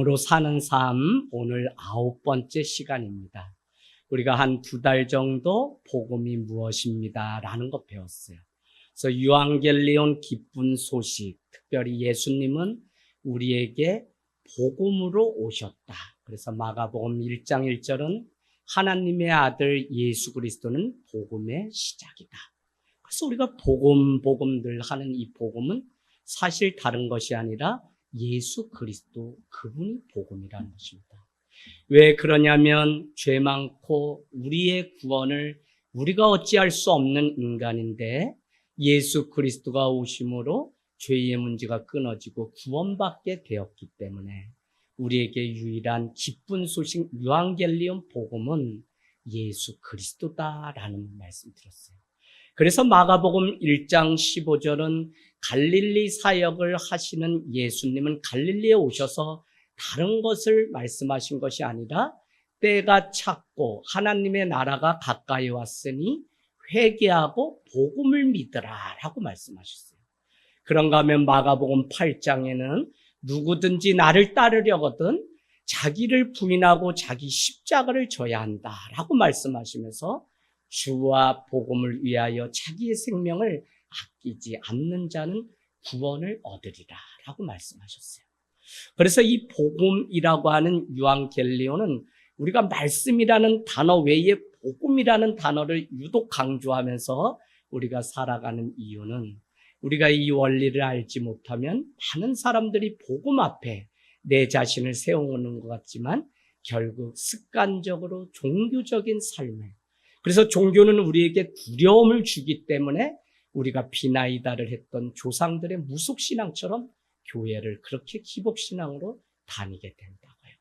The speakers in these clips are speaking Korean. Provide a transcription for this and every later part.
복음으로 사는 삶, 오늘 9번째 시간입니다. 우리가 한 2달 정도 복음이 무엇입니다 라는 거 배웠어요. 그래서 유앙겔리온 기쁜 소식, 특별히 예수님은 우리에게 복음으로 오셨다. 그래서 마가복음 1장 1절은 하나님의 아들 예수 그리스도는 복음의 시작이다. 그래서 우리가 복음들 하는 이 복음은 사실 다른 것이 아니라 예수 그리스도 그분이 복음이라는 것입니다. 왜 그러냐면 죄 많고 우리의 구원을 우리가 어찌할 수 없는 인간인데 예수 그리스도가 오심으로 죄의 문제가 끊어지고 구원받게 되었기 때문에 우리에게 유일한 기쁜 소식 유앙겔리온 복음은 예수 그리스도다라는 말씀 드렸어요. 그래서 마가복음 1장 15절은 갈릴리 사역을 하시는 예수님은 갈릴리에 오셔서 다른 것을 말씀하신 것이 아니라 때가 찼고 하나님의 나라가 가까이 왔으니 회개하고 복음을 믿으라 라고 말씀하셨어요. 그런가 하면 마가복음 8장에는 누구든지 나를 따르려거든 자기를 부인하고 자기 십자가를 져야 한다라고 말씀하시면서 주와 복음을 위하여 자기의 생명을 아끼지 않는 자는 구원을 얻으리라 라고 말씀하셨어요. 그래서 이 복음이라고 하는 유앙겔리온은 우리가 말씀이라는 단어 외에 복음이라는 단어를 유독 강조하면서 우리가 살아가는 이유는 우리가 이 원리를 알지 못하면 많은 사람들이 복음 앞에 내 자신을 세우는 것 같지만 결국 습관적으로 종교적인 삶을, 그래서 종교는 우리에게 두려움을 주기 때문에 우리가 비나이다를 했던 조상들의 무속신앙처럼 교회를 그렇게 기복신앙으로 다니게 된다고요.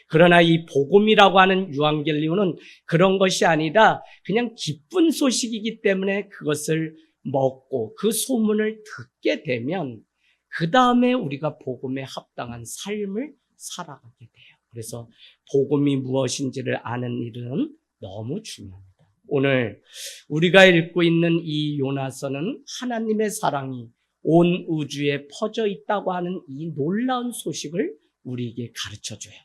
그러나 이 복음이라고 하는 유앙겔리온은 그런 것이 아니라 그냥 기쁜 소식이기 때문에 그것을 먹고 그 소문을 듣게 되면 그 다음에 우리가 복음에 합당한 삶을 살아가게 돼요. 그래서 복음이 무엇인지를 아는 일은 너무 중요합니다. 오늘 우리가 읽고 있는 이 요나서는 하나님의 사랑이 온 우주에 퍼져 있다고 하는 이 놀라운 소식을 우리에게 가르쳐줘요.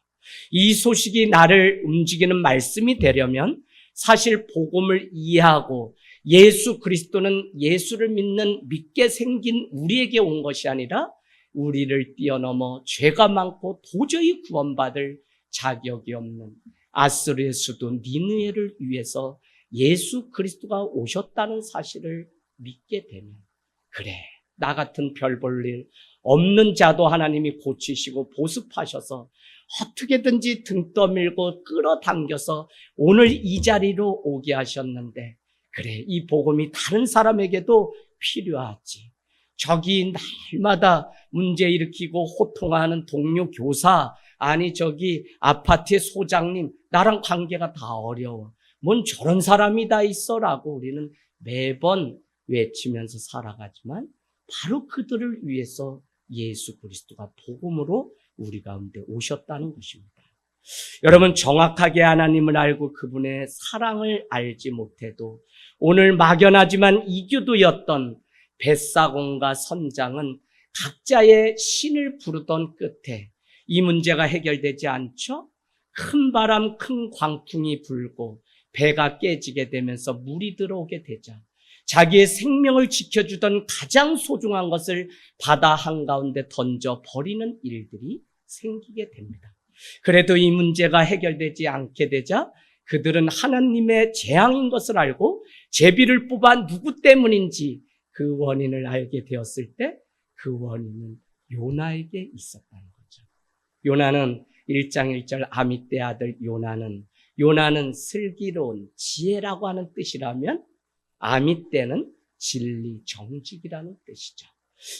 이 소식이 나를 움직이는 말씀이 되려면 사실 복음을 이해하고 예수 그리스도는 예수를 믿게 생긴 우리에게 온 것이 아니라 우리를 뛰어넘어 죄가 많고 도저히 구원받을 자격이 없는 아스르의 수도 니느웨를 위해서 예수 그리스도가 오셨다는 사실을 믿게 되면, 그래, 나 같은 별 볼 일 없는 자도 하나님이 고치시고 보습하셔서 어떻게든지 등 떠밀고 끌어당겨서 오늘 이 자리로 오게 하셨는데, 그래, 이 복음이 다른 사람에게도 필요하지. 저기 날마다 문제 일으키고 호통하는 동료 교사, 아니 저기 아파트의 소장님, 나랑 관계가 다 어려워. 뭔 저런 사람이 다 있어라고 우리는 매번 외치면서 살아가지만 바로 그들을 위해서 예수 그리스도가 복음으로 우리 가운데 오셨다는 것입니다. 여러분, 정확하게 하나님을 알고 그분의 사랑을 알지 못해도 오늘 막연하지만 이교도였던 벳사공과 선장은 각자의 신을 부르던 끝에 이 문제가 해결되지 않죠? 큰 바람, 큰 광풍이 불고 배가 깨지게 되면서 물이 들어오게 되자 자기의 생명을 지켜주던 가장 소중한 것을 바다 한가운데 던져 버리는 일들이 생기게 됩니다. 그래도 이 문제가 해결되지 않게 되자 그들은 하나님의 재앙인 것을 알고 제비를 뽑아 누구 때문인지 그 원인을 알게 되었을 때 그 원인은 요나에게 있었다는 거죠. 요나는 1장 1절 아미떼 아들 요나는 슬기로운 지혜라고 하는 뜻이라면 아미떼는 진리, 정직이라는 뜻이죠.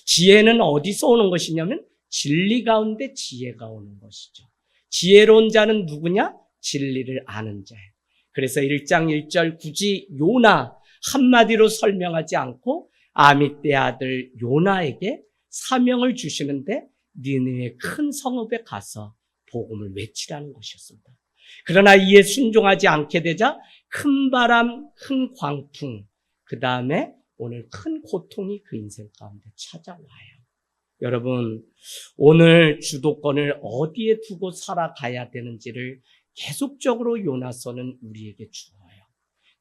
지혜는 어디서 오는 것이냐면 진리 가운데 지혜가 오는 것이죠. 지혜로운 자는 누구냐? 진리를 아는 자예요. 그래서 1장 1절 굳이 요나 한마디로 설명하지 않고 아미떼 아들 요나에게 사명을 주시는데 니느웨 큰 성읍에 가서 복음을 외치라는 것이었습니다. 그러나 이에 순종하지 않게 되자 큰 바람, 큰 광풍, 그 다음에 오늘 큰 고통이 그 인생 가운데 찾아와요. 여러분, 오늘 주도권을 어디에 두고 살아가야 되는지를 계속적으로 요나서는 우리에게 주어요.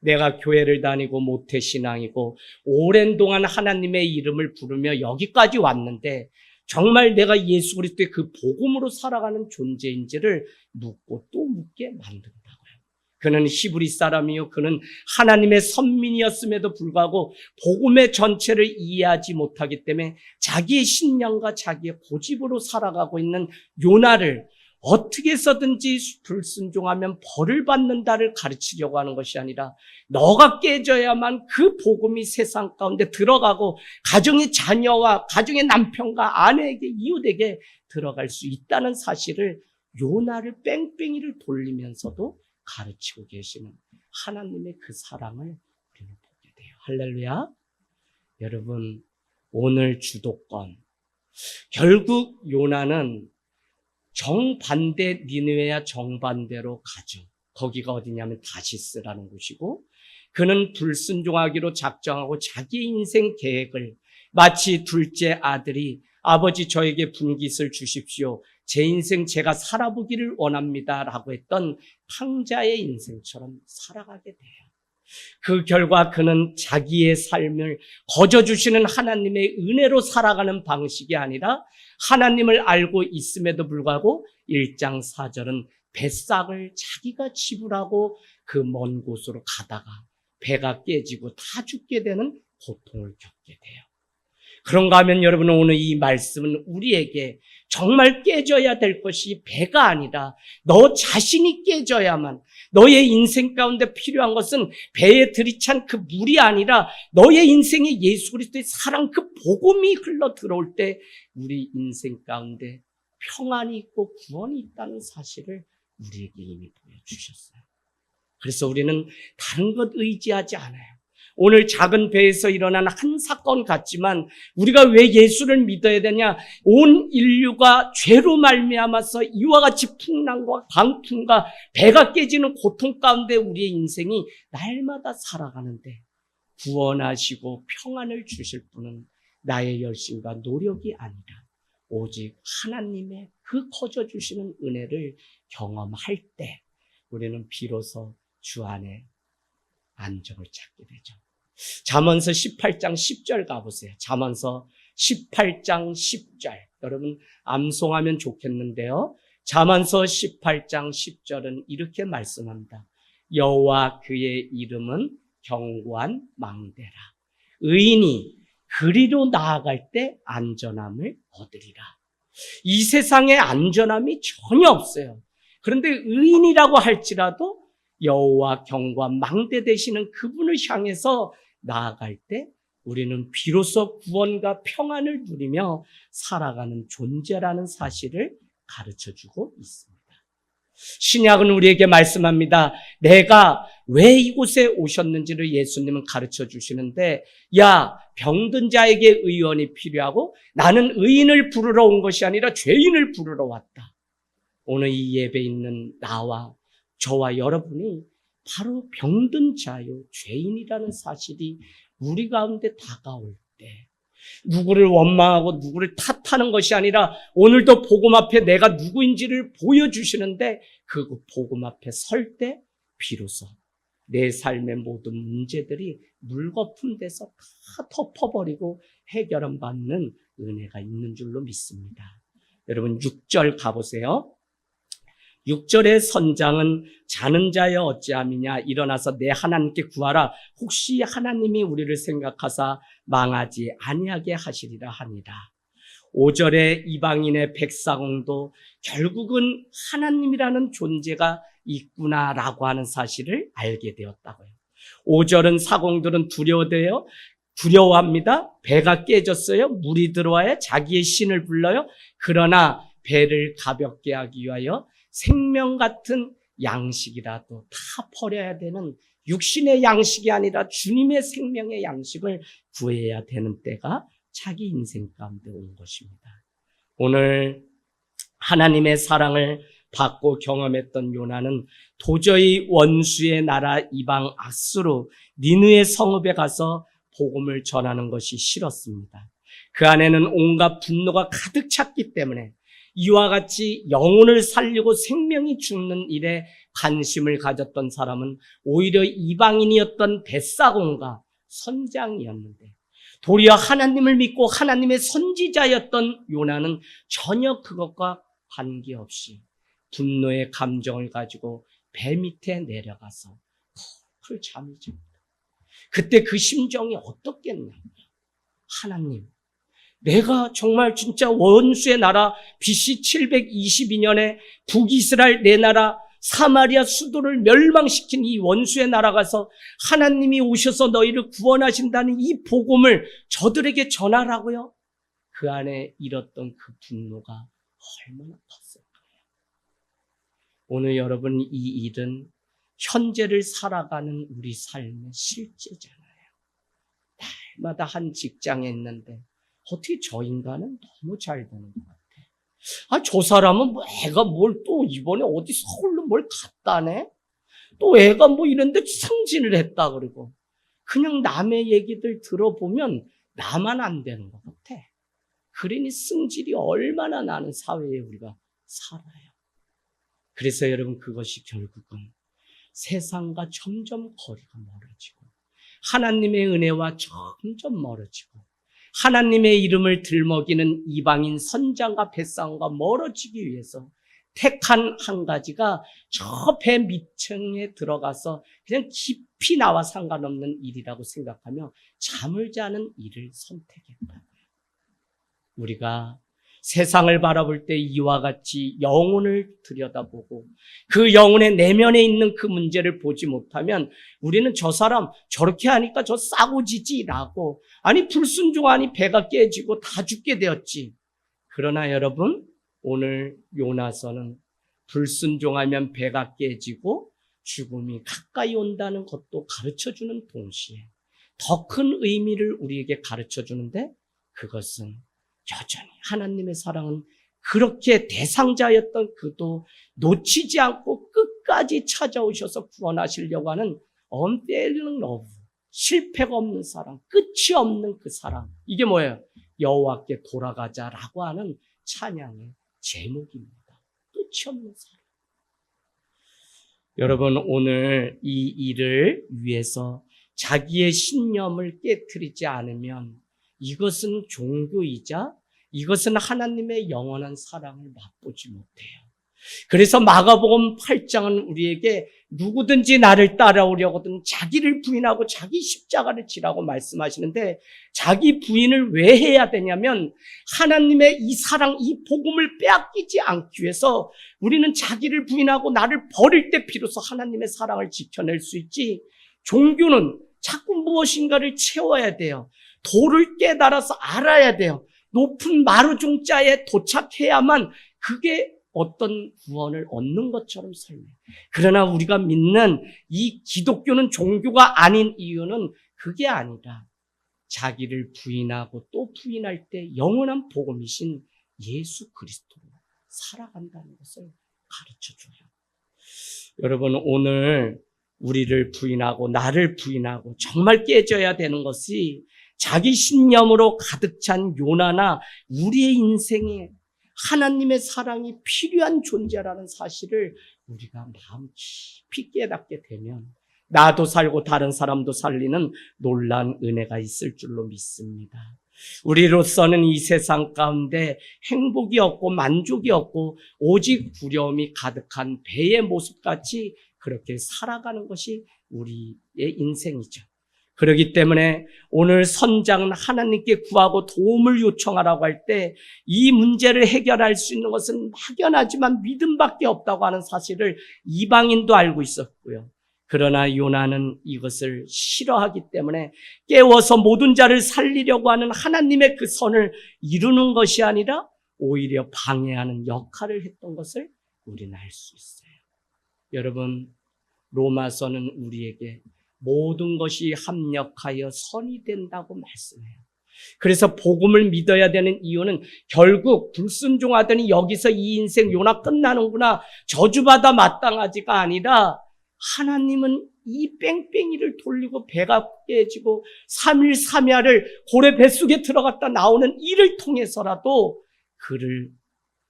내가 교회를 다니고 모태신앙이고 오랜 동안 하나님의 이름을 부르며 여기까지 왔는데 정말 내가 예수 그리스도의 그 복음으로 살아가는 존재인지를 묻고 또 묻게 만든다고요. 그는 히브리 사람이요, 그는 하나님의 선민이었음에도 불구하고 복음의 전체를 이해하지 못하기 때문에 자기의 신념과 자기의 고집으로 살아가고 있는 요나를 어떻게 해서든지 불순종하면 벌을 받는다를 가르치려고 하는 것이 아니라 너가 깨져야만 그 복음이 세상 가운데 들어가고 가정의 자녀와 가정의 남편과 아내에게 이웃에게 들어갈 수 있다는 사실을 요나를 뺑뺑이를 돌리면서도 가르치고 계시는 하나님의 그 사랑을 우리는 보게 돼요. 할렐루야. 여러분, 오늘 주도권, 결국 요나는 정반대, 니느웨와 정반대로 가죠. 거기가 어디냐면 다시스라는 곳이고, 그는 불순종하기로 작정하고 자기 인생 계획을 마치 둘째 아들이 아버지 저에게 분깃을 주십시오, 제 인생 제가 살아보기를 원합니다 라고 했던 탕자의 인생처럼 살아가게 돼요. 그 결과 그는 자기의 삶을 거저주시는 하나님의 은혜로 살아가는 방식이 아니라 하나님을 알고 있음에도 불구하고 1장 4절은 뱃삭을 자기가 지불하고 그 먼 곳으로 가다가 배가 깨지고 다 죽게 되는 고통을 겪게 돼요. 그런가 하면 여러분, 오늘 이 말씀은 우리에게 정말 깨져야 될 것이 배가 아니라 너 자신이 깨져야만, 너의 인생 가운데 필요한 것은 배에 들이찬 그 물이 아니라 너의 인생에 예수 그리스도의 사랑, 그 복음이 흘러 들어올 때 우리 인생 가운데 평안이 있고 구원이 있다는 사실을 우리에게 이미 보여주셨어요. 그래서 우리는 다른 것 의지하지 않아요. 오늘 작은 배에서 일어난 한 사건 같지만 우리가 왜 예수를 믿어야 되냐? 온 인류가 죄로 말미암아서 이와 같이 풍랑과 광풍과 배가 깨지는 고통 가운데 우리의 인생이 날마다 살아가는데 구원하시고 평안을 주실 분은 나의 열심과 노력이 아니라 오직 하나님의 그 거저주시는 은혜를 경험할 때 우리는 비로소 주 안에 안정을 찾게 되죠. 잠언서 18장 10절 가보세요. 잠언서 18장 10절. 여러분 암송하면 좋겠는데요. 잠언서 18장 10절은 이렇게 말씀합니다. 여호와 그의 이름은 견고한 망대라. 의인이 그리로 나아갈 때 안전함을 얻으리라. 이 세상에 안전함이 전혀 없어요. 그런데 의인이라고 할지라도 여호와 견고한 망대 되시는 그분을 향해서 나아갈 때 우리는 비로소 구원과 평안을 누리며 살아가는 존재라는 사실을 가르쳐주고 있습니다. 신약은 우리에게 말씀합니다. 내가 왜 이곳에 오셨는지를 예수님은 가르쳐 주시는데, 야, 병든 자에게 의원이 필요하고 나는 의인을 부르러 온 것이 아니라 죄인을 부르러 왔다. 오늘 이 예배에 있는 나와 저와 여러분이 바로 병든 자요, 죄인이라는 사실이 우리 가운데 다가올 때 누구를 원망하고 누구를 탓하는 것이 아니라 오늘도 복음 앞에 내가 누구인지를 보여주시는데 그 복음 앞에 설 때 비로소 내 삶의 모든 문제들이 물거품 돼서 다 덮어버리고 해결은 받는 은혜가 있는 줄로 믿습니다. 여러분 6절 가보세요. 6절의 선장은 자는 자여 어찌함이냐, 일어나서 내 하나님께 구하라. 혹시 하나님이 우리를 생각하사 망하지 아니하게 하시리라 하니라. 5절의 이방인의 백사공도 결국은 하나님이라는 존재가 있구나라고 하는 사실을 알게 되었다고요. 5절은 사공들은 두려워합니다. 배가 깨졌어요. 물이 들어와야 자기의 신을 불러요. 그러나 배를 가볍게 하기 위하여 생명 같은 양식이라도 다 버려야 되는, 육신의 양식이 아니라 주님의 생명의 양식을 구해야 되는 때가 자기 인생 가운데 온 것입니다. 오늘 하나님의 사랑을 받고 경험했던 요나는 도저히 원수의 나라 이방 아수르 니느웨 성읍에 가서 복음을 전하는 것이 싫었습니다. 그 안에는 온갖 분노가 가득 찼기 때문에 이와 같이 영혼을 살리고 생명이 죽는 일에 관심을 가졌던 사람은 오히려 이방인이었던 벳사공과 선장이었는데, 도리어 하나님을 믿고 하나님의 선지자였던 요나는 전혀 그것과 관계없이 분노의 감정을 가지고 배 밑에 내려가서 쿨 잠이 듭니다. 그때 그 심정이 어떻겠냐. 하나님, 내가 정말 진짜 원수의 나라 BC 722년에 북이스라엘 내 나라 사마리아 수도를 멸망시킨 이 원수의 나라 가서 하나님이 오셔서 너희를 구원하신다는 이 복음을 저들에게 전하라고요? 그 안에 일었던 그 분노가 얼마나 컸을까요? 오늘 여러분, 이 일은 현재를 살아가는 우리 삶의 실제잖아요. 날마다 한 직장에 있는데 어떻게 저 인간은 너무 잘 되는 것 같아. 저 사람은 뭐 애가 뭘 또 이번에 어디 서울로 뭘 갔다네? 또 애가 뭐 이런데 승진을 했다 그러고. 그냥 남의 얘기들 들어보면 나만 안 되는 것 같아. 그러니 승질이 얼마나 나는 사회에 우리가 살아요. 그래서 여러분, 그것이 결국은 세상과 점점 거리가 멀어지고 하나님의 은혜와 점점 멀어지고 하나님의 이름을 들먹이는 이방인 선장과 벳사공과 멀어지기 위해서 택한 한 가지가 저 배 밑층에 들어가서 그냥 깊이 나와 상관없는 일이라고 생각하며 잠을 자는 일을 선택했다고요. 우리가 세상을 바라볼 때 이와 같이 영혼을 들여다보고 그 영혼의 내면에 있는 그 문제를 보지 못하면 우리는 저 사람 저렇게 하니까 저 싸고지지라고, 아니 불순종하니 배가 깨지고 다 죽게 되었지. 그러나 여러분, 오늘 요나서는 불순종하면 배가 깨지고 죽음이 가까이 온다는 것도 가르쳐주는 동시에 더 큰 의미를 우리에게 가르쳐주는데, 그것은 여전히 하나님의 사랑은 그렇게 대상자였던 그도 놓치지 않고 끝까지 찾아오셔서 구원하시려고 하는 unfailing love, 실패가 없는 사랑, 끝이 없는 그 사랑. 이게 뭐예요? 여호와께 돌아가자라고 하는 찬양의 제목입니다. 끝이 없는 사랑. 여러분, 오늘 이 일을 위해서 자기의 신념을 깨트리지 않으면 이것은 종교이자 이것은 하나님의 영원한 사랑을 맛보지 못해요. 그래서 마가복음 8장은 우리에게 누구든지 나를 따라오려거든 자기를 부인하고 자기 십자가를 지라고 말씀하시는데, 자기 부인을 왜 해야 되냐면 하나님의 이 사랑, 이 복음을 빼앗기지 않기 위해서 우리는 자기를 부인하고 나를 버릴 때 비로소 하나님의 사랑을 지켜낼 수 있지, 종교는 자꾸 무엇인가를 채워야 돼요. 도를 깨달아서 알아야 돼요. 높은 마루종자에 도착해야만 그게 어떤 구원을 얻는 것처럼 설명해요. 그러나 우리가 믿는 이 기독교는 종교가 아닌 이유는 그게 아니라 자기를 부인하고 또 부인할 때 영원한 복음이신 예수 그리스도로 살아간다는 것을 가르쳐줘요. 여러분, 오늘 우리를 부인하고 나를 부인하고 정말 깨져야 되는 것이 자기 신념으로 가득 찬 요나나 우리의 인생에 하나님의 사랑이 필요한 존재라는 사실을 우리가 마음 깊이 깨닫게 되면 나도 살고 다른 사람도 살리는 놀라운 은혜가 있을 줄로 믿습니다. 우리로서는 이 세상 가운데 행복이 없고 만족이 없고 오직 두려움이 가득한 배의 모습같이 그렇게 살아가는 것이 우리의 인생이죠. 그렇기 때문에 오늘 선장은 하나님께 구하고 도움을 요청하라고 할 때 이 문제를 해결할 수 있는 것은 막연하지만 믿음밖에 없다고 하는 사실을 이방인도 알고 있었고요. 그러나 요나는 이것을 싫어하기 때문에 깨워서 모든 자를 살리려고 하는 하나님의 그 선을 이루는 것이 아니라 오히려 방해하는 역할을 했던 것을 우리는 알 수 있어요. 여러분, 로마서는 우리에게 모든 것이 합력하여 선이 된다고 말씀해요. 그래서 복음을 믿어야 되는 이유는 결국 불순종하더니 여기서 이 인생 요나 끝나는구나, 저주받아 마땅하지가 아니라 하나님은 이 뺑뺑이를 돌리고 배가 깨지고 3일 3야를 고래 뱃속에 들어갔다 나오는 이를 통해서라도 그를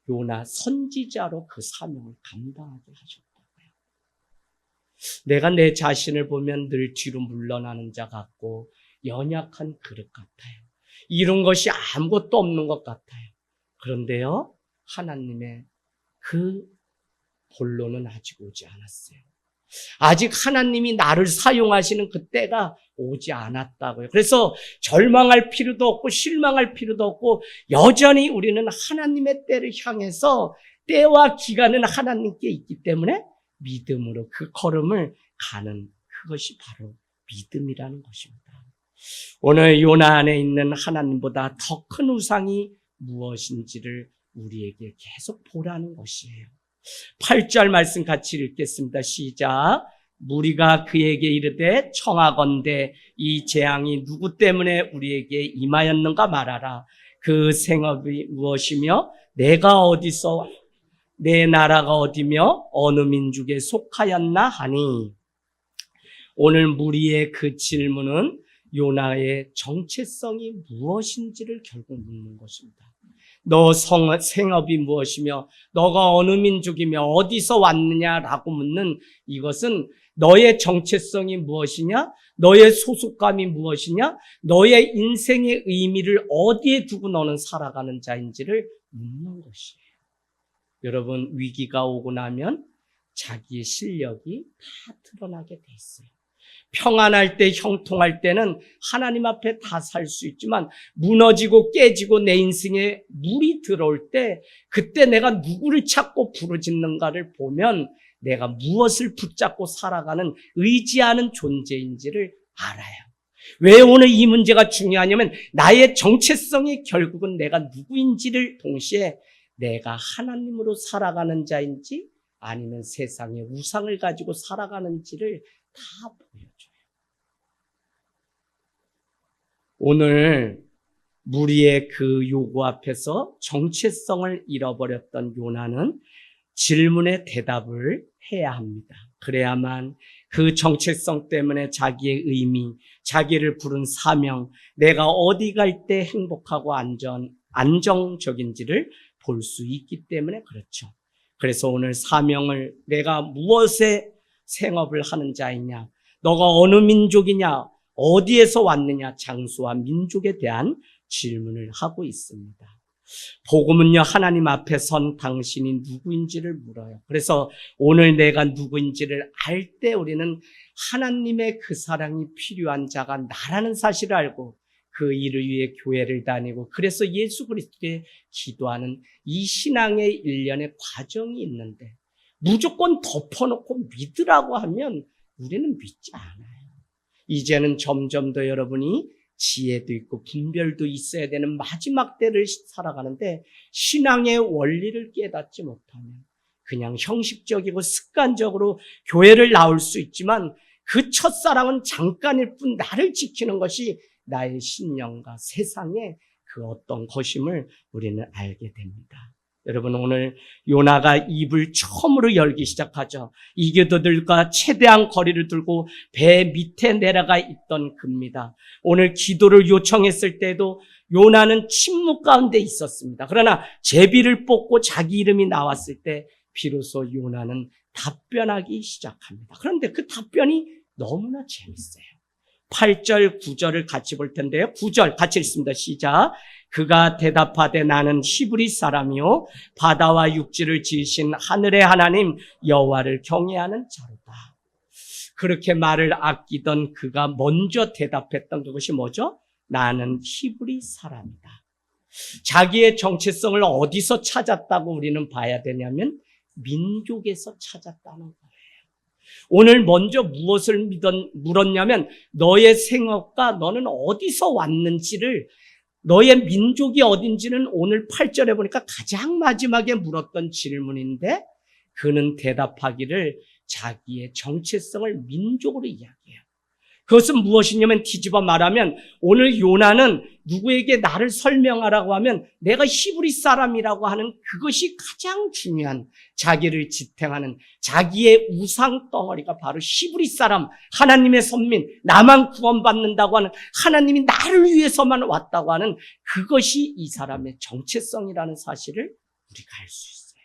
요나 선지자로 그 사명을 감당하게 하셨다고요. 내가 내 자신을 보면 늘 뒤로 물러나는 자 같고 연약한 그릇 같아요. 이룬 것이 아무것도 없는 것 같아요. 그런데요, 하나님의 그 본론은 아직 오지 않았어요. 아직 하나님이 나를 사용하시는 그 때가 오지 않았다고요. 그래서 절망할 필요도 없고 실망할 필요도 없고 여전히 우리는 하나님의 때를 향해서 때와 기간은 하나님께 있기 때문에 믿음으로 그 걸음을 가는 그것이 바로 믿음이라는 것입니다. 오늘 요나 안에 있는 하나님보다 더 큰 우상이 무엇인지를 우리에게 계속 보라는 것이에요. 8절 말씀 같이 읽겠습니다. 시작. 무리가 그에게 이르되 청하건대 이 재앙이 누구 때문에 우리에게 임하였는가 말하라. 그 생업이 무엇이며 내가 어디서 내 나라가 어디며 어느 민족에 속하였나 하니. 오늘 무리의 그 질문은 요나의 정체성이 무엇인지를 결국 묻는 것입니다. 너 생업이 무엇이며 너가 어느 민족이며 어디서 왔느냐라고 묻는 이것은 너의 정체성이 무엇이냐, 너의 소속감이 무엇이냐, 너의 인생의 의미를 어디에 두고 너는 살아가는 자인지를 묻는 것이에요. 여러분, 위기가 오고 나면 자기의 실력이 다 드러나게 돼 있어요. 평안할 때, 형통할 때는 하나님 앞에 다 살 수 있지만 무너지고 깨지고 내 인생에 물이 들어올 때 그때 내가 누구를 찾고 부르짖는가를 보면 내가 무엇을 붙잡고 살아가는 의지하는 존재인지를 알아요. 왜 오늘 이 문제가 중요하냐면 나의 정체성이 결국은 내가 누구인지를 동시에 내가 하나님으로 살아가는 자인지 아니면 세상의 우상을 가지고 살아가는지를 다 보여줘요. 오늘 무리의 그 요구 앞에서 정체성을 잃어버렸던 요나는 질문에 대답을 해야 합니다. 그래야만 그 정체성 때문에 자기의 의미, 자기를 부른 사명, 내가 어디 갈 때 행복하고 안정적인지를 볼 수 있기 때문에 그렇죠. 그래서 오늘 사명을 내가 무엇에 생업을 하는 자이냐, 너가 어느 민족이냐, 어디에서 왔느냐, 장소와 민족에 대한 질문을 하고 있습니다. 복음은요, 하나님 앞에 선 당신이 누구인지를 물어요. 그래서 오늘 내가 누구인지를 알 때 우리는 하나님의 그 사랑이 필요한 자가 나라는 사실을 알고 그 일을 위해 교회를 다니고 그래서 예수 그리스도께 기도하는 이 신앙의 일련의 과정이 있는데 무조건 덮어놓고 믿으라고 하면 우리는 믿지 않아요. 이제는 점점 더 여러분이 지혜도 있고 분별도 있어야 되는 마지막 때를 살아가는데 신앙의 원리를 깨닫지 못하면 그냥 형식적이고 습관적으로 교회를 나올 수 있지만 그 첫사랑은 잠깐일 뿐 나를 지키는 것이 나의 신령과 세상의 그 어떤 것임을 우리는 알게 됩니다. 여러분, 오늘 요나가 입을 처음으로 열기 시작하죠. 이교도들과 최대한 거리를 두고 배 밑에 내려가 있던 그입니다. 오늘 기도를 요청했을 때도 요나는 침묵 가운데 있었습니다. 그러나 제비를 뽑고 자기 이름이 나왔을 때 비로소 요나는 답변하기 시작합니다. 그런데 그 답변이 너무나 재밌어요. 8절, 9절을 같이 볼 텐데요. 9절 같이 읽습니다. 시작. 그가 대답하되 나는 히브리 사람이요 바다와 육지를 지으신 하늘의 하나님 여호와를 경외하는 자로다. 그렇게 말을 아끼던 그가 먼저 대답했던 그것이 뭐죠? 나는 히브리 사람이다. 자기의 정체성을 어디서 찾았다고 우리는 봐야 되냐면 민족에서 찾았다는 거예요. 오늘 먼저 무엇을 물었냐면 너의 생업과 너는 어디서 왔는지를, 너의 민족이 어딘지는 오늘 8절에 보니까 가장 마지막에 물었던 질문인데 그는 대답하기를 자기의 정체성을 민족으로 이야기해요. 그것은 무엇이냐면 뒤집어 말하면 오늘 요나는 누구에게 나를 설명하라고 하면 내가 히브리 사람이라고 하는 그것이 가장 중요한 자기를 지탱하는 자기의 우상 덩어리가 바로 히브리 사람, 하나님의 선민, 나만 구원받는다고 하는 하나님이 나를 위해서만 왔다고 하는 그것이 이 사람의 정체성이라는 사실을 우리가 알 수 있어요.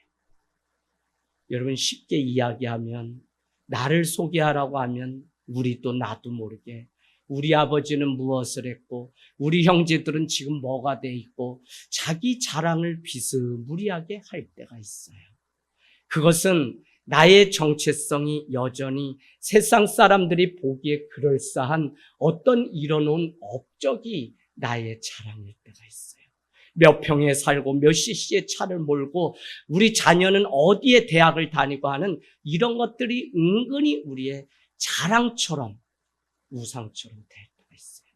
여러분 쉽게 이야기하면 나를 소개하라고 하면 우리도 나도 모르게 우리 아버지는 무엇을 했고 우리 형제들은 지금 뭐가 돼 있고 자기 자랑을 비스무리하게 할 때가 있어요. 그것은 나의 정체성이 여전히 세상 사람들이 보기에 그럴싸한 어떤 이뤄놓은 업적이 나의 자랑일 때가 있어요. 몇 평에 살고 몇 cc의 차를 몰고 우리 자녀는 어디에 대학을 다니고 하는 이런 것들이 은근히 우리의 자랑처럼 우상처럼 될 때가 있어요.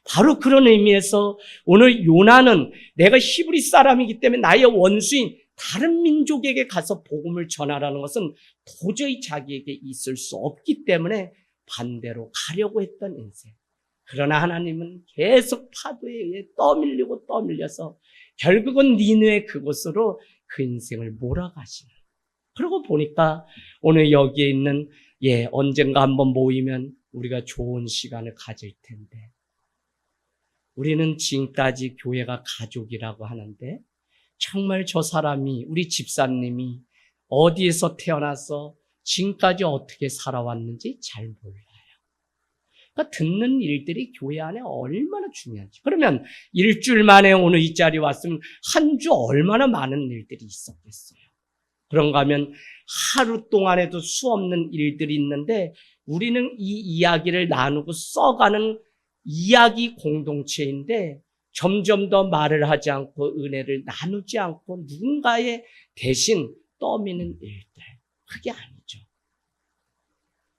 바로 그런 의미에서 오늘 요나는 내가 히브리 사람이기 때문에 나의 원수인 다른 민족에게 가서 복음을 전하라는 것은 도저히 자기에게 있을 수 없기 때문에 반대로 가려고 했던 인생. 그러나 하나님은 계속 파도에 의해 떠밀려서 결국은 니느웨 그곳으로 그 인생을 몰아가시는. 그러고 보니까 오늘 여기에 있는 언젠가 한번 모이면 우리가 좋은 시간을 가질 텐데 우리는 지금까지 교회가 가족이라고 하는데 정말 저 사람이 우리 집사님이 어디에서 태어나서 지금까지 어떻게 살아왔는지 잘 몰라요. 그러니까 듣는 일들이 교회 안에 얼마나 중요한지. 그러면 일주일 만에 오늘 이 자리에 왔으면 한 주 얼마나 많은 일들이 있었겠어요. 그런가 하면 하루 동안에도 수없는 일들이 있는데 우리는 이 이야기를 나누고 써가는 이야기 공동체인데 점점 더 말을 하지 않고 은혜를 나누지 않고 누군가의 대신 떠미는 일들. 그게 아니죠.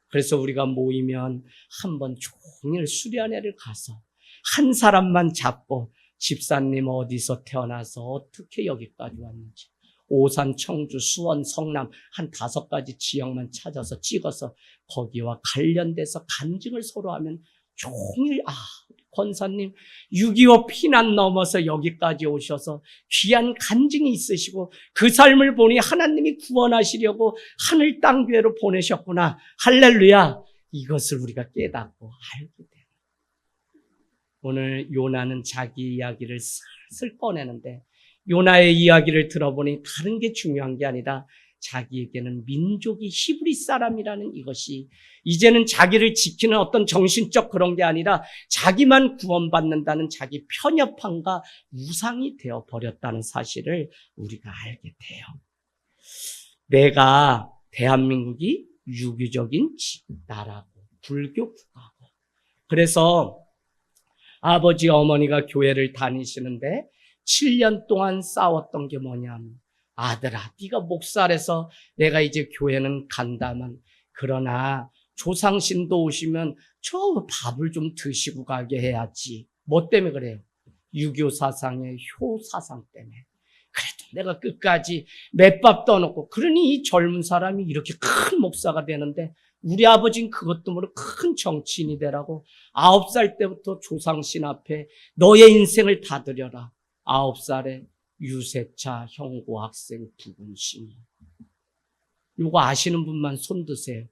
그래서 우리가 모이면 한번 종일 수련회를 가서 한 사람만 잡고 집사님 어디서 태어나서 어떻게 여기까지 왔는지 오산, 청주, 수원, 성남 한 5가지 지역만 찾아서 찍어서 거기와 관련돼서 간증을 서로 하면 종일 권사님 6.25 피난 넘어서 여기까지 오셔서 귀한 간증이 있으시고 그 삶을 보니 하나님이 구원하시려고 하늘 땅 교회로 보내셨구나. 할렐루야. 이것을 우리가 깨닫고 알게 돼요. 오늘 요나는 자기 이야기를 슬슬 꺼내는데 요나의 이야기를 들어보니 다른 게 중요한 게 아니라 자기에게는 민족이 히브리 사람이라는 이것이 이제는 자기를 지키는 어떤 정신적 그런 게 아니라 자기만 구원받는다는 자기 편협함과 우상이 되어버렸다는 사실을 우리가 알게 돼요. 내가 대한민국이 유교적인 나라고 불교 국가고 그래서 아버지 어머니가 교회를 다니시는데 7년 동안 싸웠던 게 뭐냐면 아들아, 네가 목살해서 내가 이제 교회는 간다만 그러나 조상신도 오시면 저 밥을 좀 드시고 가게 해야지. 뭐 때문에 그래요? 유교 사상의 효 사상 때문에. 그래도 내가 끝까지 맷밥 떠놓고 그러니 이 젊은 사람이 이렇게 큰 목사가 되는데 우리 아버지는 그것도 모르고 큰 정치인이 되라고 9살 때부터 조상신 앞에 너의 인생을 다 드려라. 9살에 유세차 형고 학생 부군심. 요거 아시는 분만 손 드세요.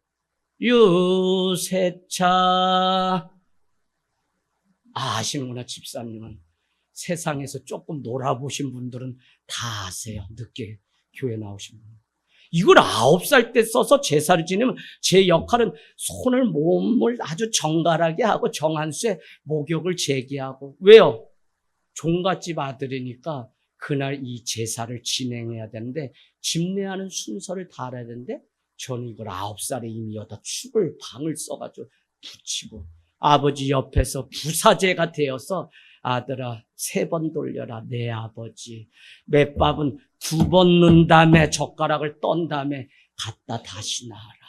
유세차. 아시는구나 집사님은. 세상에서 조금 놀아보신 분들은 다 아세요. 늦게 교회 나오신 분. 이걸 9살 때 써서 제사를 지내면 제 역할은 손을 몸을 아주 정갈하게 하고 정한수에 목욕을 제기하고. 왜요? 종갓집 아들이니까 그날 이 제사를 진행해야 되는데 집례하는 순서를 다 알아야 되는데 저는 이걸 9살에 이미 여다 축을 방을 써가지고 붙이고 아버지 옆에서 부사제가 되어서 아들아 3번 돌려라 내 아버지 맷밥은 2번 넣은 다음에 젓가락을 떤 다음에 갖다 다시 놔라.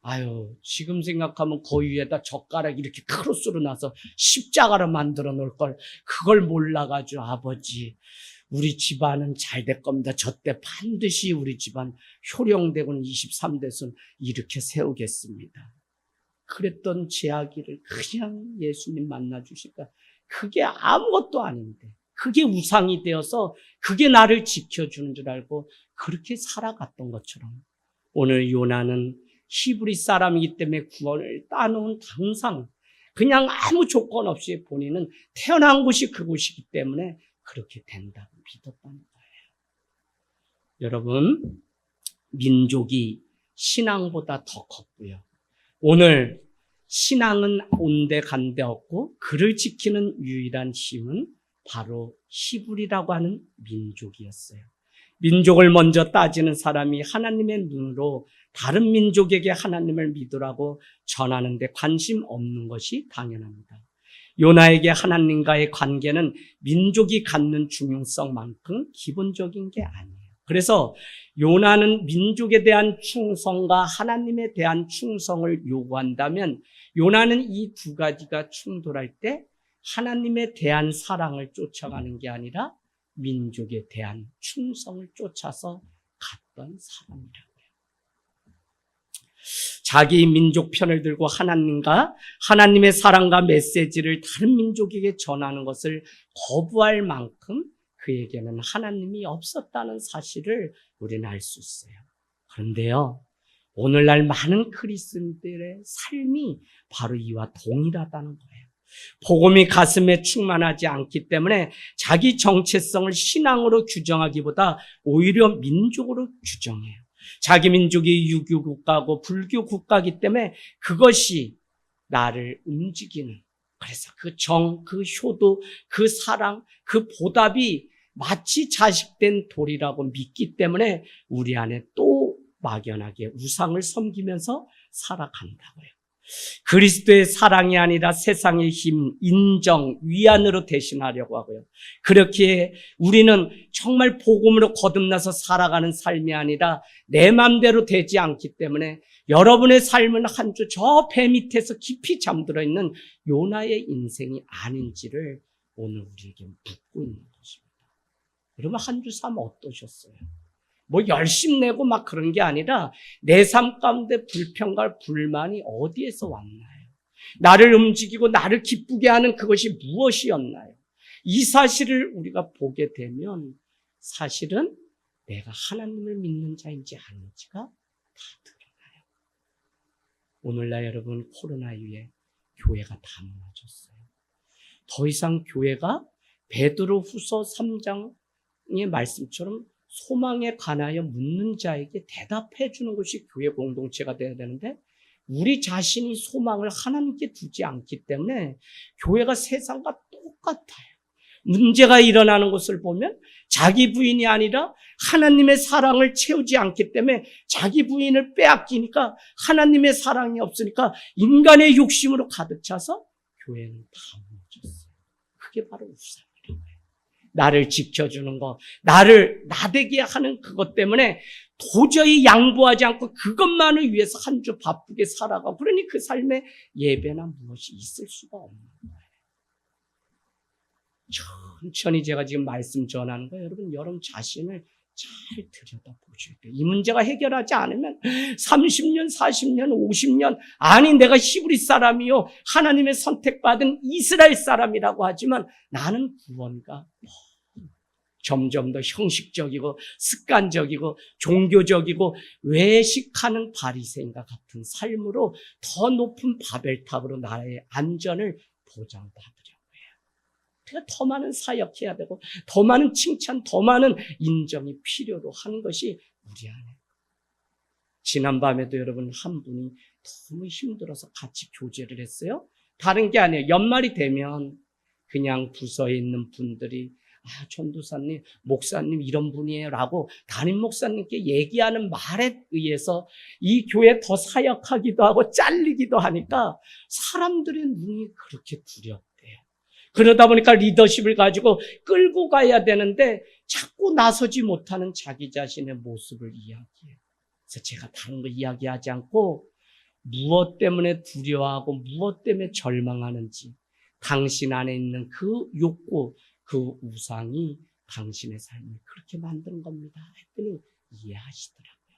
아유 지금 생각하면 그 위에다 젓가락 이렇게 크로스로 놔서 십자가로 만들어 놓을 걸 그걸 몰라가지고 아버지 우리 집안은 잘 될 겁니다. 저때 반드시 우리 집안 효령대군 23대손 이렇게 세우겠습니다. 그랬던 제 아기를 그냥 예수님 만나주실까? 그게 아무것도 아닌데, 그게 우상이 되어서 그게 나를 지켜주는 줄 알고 그렇게 살아갔던 것처럼 오늘 요나는 히브리 사람이기 때문에 구원을 따놓은 당상 그냥 아무 조건 없이 본인은 태어난 곳이 그곳이기 때문에 그렇게 된다고 믿었다는 거예요. 여러분, 민족이 신앙보다 더 컸고요. 오늘 신앙은 온데 간데 없고 그를 지키는 유일한 힘은 바로 히브리라고 하는 민족이었어요. 민족을 먼저 따지는 사람이 하나님의 눈으로 다른 민족에게 하나님을 믿으라고 전하는데 관심 없는 것이 당연합니다. 요나에게 하나님과의 관계는 민족이 갖는 중요성만큼 기본적인 게 아니에요. 그래서 요나는 민족에 대한 충성과 하나님에 대한 충성을 요구한다면 요나는 이 두 가지가 충돌할 때 하나님에 대한 사랑을 쫓아가는 게 아니라 민족에 대한 충성을 쫓아서 갔던 사람이라고요. 자기 민족 편을 들고 하나님과 하나님의 사랑과 메시지를 다른 민족에게 전하는 것을 거부할 만큼 그에게는 하나님이 없었다는 사실을 우리는 알 수 있어요. 그런데요, 오늘날 많은 그리스도인들의 삶이 바로 이와 동일하다는 거예요. 복음이 가슴에 충만하지 않기 때문에 자기 정체성을 신앙으로 규정하기보다 오히려 민족으로 규정해요. 자기 민족이 유교 국가고 불교 국가이기 때문에 그것이 나를 움직이는, 그래서 그 정, 그 효도, 그 사랑, 그 보답이 마치 자식된 돌이라고 믿기 때문에 우리 안에 또 막연하게 우상을 섬기면서 살아간다고요. 그리스도의 사랑이 아니라 세상의 힘, 인정, 위안으로 대신하려고 하고요. 그렇게 우리는 정말 복음으로 거듭나서 살아가는 삶이 아니라 내 맘대로 되지 않기 때문에 여러분의 삶은 한 주 저 배 밑에서 깊이 잠들어 있는 요나의 인생이 아닌지를 오늘 우리에게 묻고 있는 것입니다. 여러분, 한 주 삶 어떠셨어요? 뭐 열심 내고 막 그런 게 아니라 내 삶 가운데 불평과 불만이 어디에서 왔나요? 나를 움직이고 나를 기쁘게 하는 그것이 무엇이었나요? 이 사실을 우리가 보게 되면 사실은 내가 하나님을 믿는 자인지 아닌지가 다 드러나요. 오늘날 여러분, 코로나 이후에 교회가 다 무너졌어요. 더 이상 교회가 베드로 후서 3장의 말씀처럼 소망에 관하여 묻는 자에게 대답해 주는 것이 교회 공동체가 되어야 되는데 우리 자신이 소망을 하나님께 두지 않기 때문에 교회가 세상과 똑같아요. 문제가 일어나는 것을 보면 자기 부인이 아니라 하나님의 사랑을 채우지 않기 때문에 자기 부인을 빼앗기니까 하나님의 사랑이 없으니까 인간의 욕심으로 가득 차서 교회는 다 무너졌어요. 그게 바로 우상이라고 해요. 나를 지켜주는 거, 나를 나대게 하는 그것 때문에 도저히 양보하지 않고 그것만을 위해서 한 주 바쁘게 살아가고, 그러니 그 삶에 예배나 무엇이 있을 수가 없는 거예요. 천천히 제가 지금 말씀 전하는 거예요. 여러분 자신을 잘 들여다보셔야 돼요. 이 문제가 해결하지 않으면 30년, 40년, 50년, 아니 내가 히브리 사람이요, 하나님의 선택받은 이스라엘 사람이라고 하지만 나는 구원과 점점 더 형식적이고 습관적이고 종교적이고 외식하는 바리새인과 같은 삶으로 더 높은 바벨탑으로 나의 안전을 보장받으려고 해요. 그러니까 더 많은 사역해야 되고 더 많은 칭찬, 더 많은 인정이 필요로 하는 것이 우리 안에. 지난밤에도 여러분 한 분이 너무 힘들어서 같이 교제를 했어요. 다른 게 아니에요. 연말이 되면 그냥 부서에 있는 분들이 전도사님, 목사님 이런 분이에요 라고 담임 목사님께 얘기하는 말에 의해서 이 교회 더 사역하기도 하고 잘리기도 하니까 사람들의 눈이 그렇게 두렵대요. 그러다 보니까 리더십을 가지고 끌고 가야 되는데 자꾸 나서지 못하는 자기 자신의 모습을 이야기해요. 그래서 제가 다른 거 이야기하지 않고 무엇 때문에 두려워하고 무엇 때문에 절망하는지, 당신 안에 있는 그 욕구, 그 우상이 당신의 삶을 그렇게 만든 겁니다 했더니 이해하시더라고요.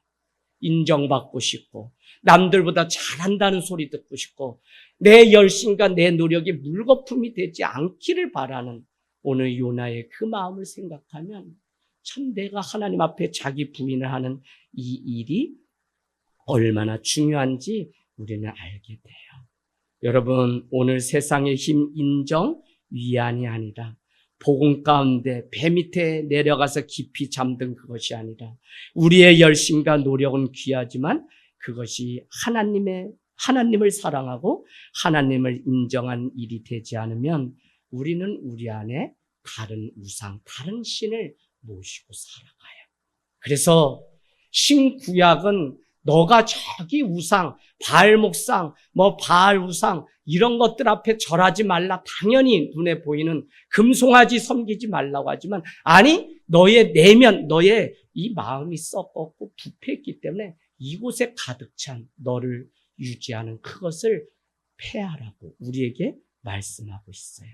인정받고 싶고 남들보다 잘한다는 소리 듣고 싶고 내 열심과 내 노력이 물거품이 되지 않기를 바라는 오늘 요나의 그 마음을 생각하면 참 내가 하나님 앞에 자기 부인을 하는 이 일이 얼마나 중요한지 우리는 알게 돼요. 여러분, 오늘 세상의 힘 인정, 위안이 아니라 복음 가운데 배 밑에 내려가서 깊이 잠든 그것이 아니라 우리의 열심과 노력은 귀하지만 그것이 하나님을 사랑하고 하나님을 인정한 일이 되지 않으면 우리는 우리 안에 다른 우상, 다른 신을 모시고 살아가요. 그래서 신구약은 너가 저기 우상, 바알 목상, 바알 우상 이런 것들 앞에 절하지 말라. 당연히 눈에 보이는 금송아지 섬기지 말라고 하지만 아니 너의 내면, 너의 이 마음이 썩었고 부패했기 때문에 이곳에 가득 찬 너를 유지하는 그것을 폐하라고 우리에게 말씀하고 있어요.